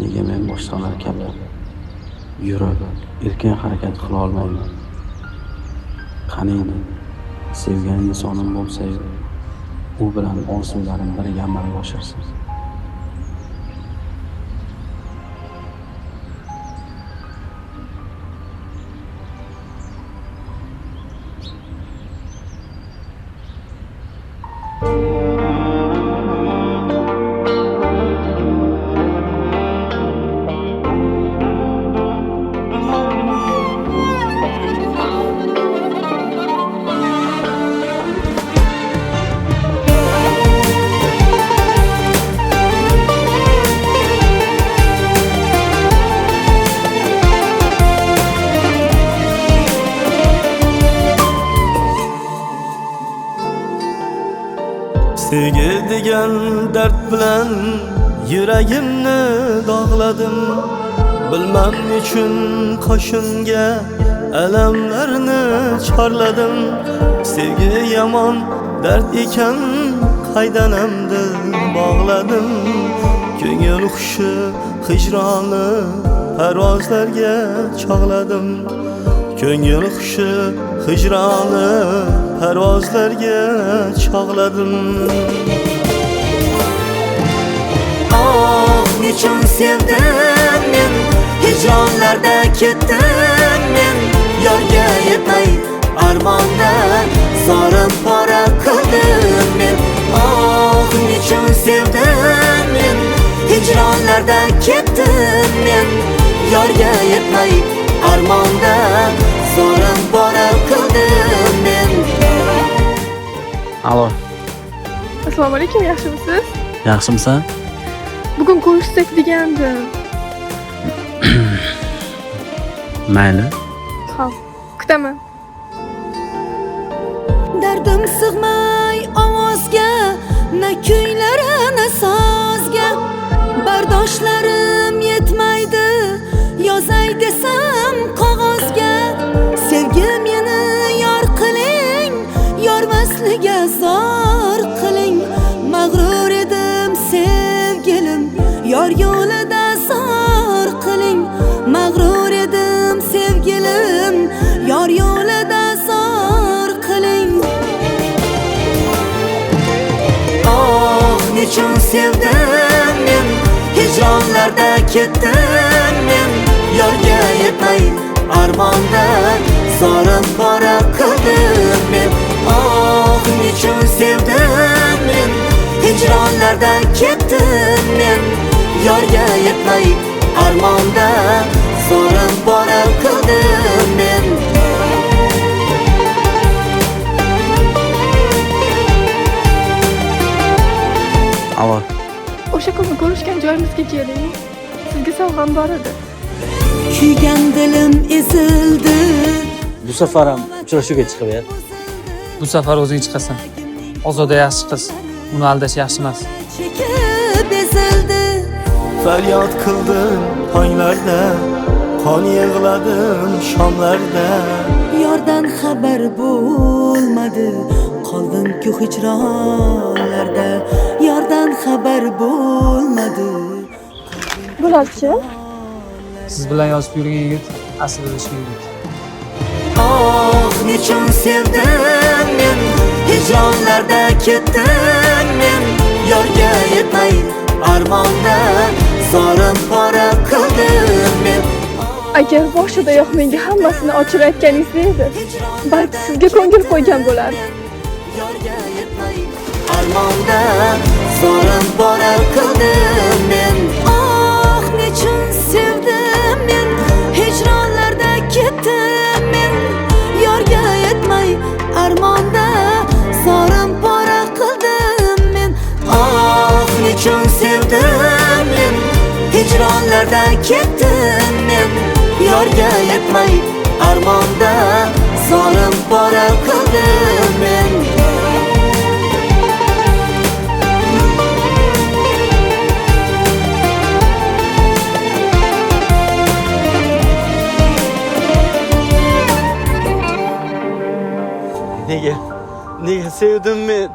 Nega men boshqalar kabi yurib, erkin harakat qila olmayman? Qaniydi, sevgan insonim bo'lsa-yu, u bilan orzularim birga amalga oshirsin. Sevgi degan dard bilan yuragimni dog'ladim. Bilmam nechun qoshimga alamlarni chorladim. Sevgi yomon dard ekan, qaydanam dil bog'ladim. Ko'ngil hushi hijroni parvozlarga chog'ladim. Ko'ngil hushi hijroni parvozlarga chog'ladim. Oh, nechun sevdim men, hijronlarda ketdim men. Yo'lga yetmay armondan zorim pora qildim men. Oh, nechun sevdim men, hijronlarda ketdim men. Yo'lga yetmay armondan zorim pora qildim men. Alo, Assalomu alaykum, yaxshimisiz? yaxshimisan? Bugun ko'rishsak degandim. Mayli. Xo'p, kutaman. Dardim sig'may ovozga, na kuylara na sozga. Bardoshlarim yetmaydi, yozay desam qog'ozga. Sevgi meni yor qiling, yormasliga zor qiling. Mag'rur edim sevgilim, yor yo'lida zor qiling. Mag'rur edim sevgilim, yor yo'lida zor qiling. Oh, nechun sevdim men, hijronlarda ketdim men. Yo'lga yetmay armondan zorim pora qildim men. Oh, nechun sevdim men, hijronlarda ketdim men. Yo'lga yetmay armondan zorim pora qildim men. Alo, O'sha kuni ko'rishgan joyimizga keling. Sizga sovg'am bor edi. Kuygan dilim ezildi. Bu safar ham uchrashuvga chiqib ber. Bu safar o'zing chiqasan. Ozoda yaxshi qiz. Uni aldash yaxshi emas. Chekib ezildi. Faryod qildim tonglarda, qon yig'ladim shomlarda. Yordan xabar bo'lmadi, qoldim-ku hijronlarda. Yordan xabar bo'lmadi. Bularchi? Siz bilan yozib yurgan yigit aslida shu yigit. Oh, nechun sevdim men, hijronlarda ketdim men. Yo'lga yetmay armondan zorim pora qildim men. Agar boshidayoq menga hammasini ochib aytganingizda edi, balki sizga ko'ngil qo'ygan bo'lardim. Yo'lga yetmay armondan zorim pora qildim men. Oh, nechun sevdim men, hijronlarda ketdim men. Yo'lga yetmay armonda zorim pora qildim men. Oh, nechun sevdim men, hijronlarda ketdim men. Yo'lga yetmay armonda zorim pora qildim men. Nega sevdim men?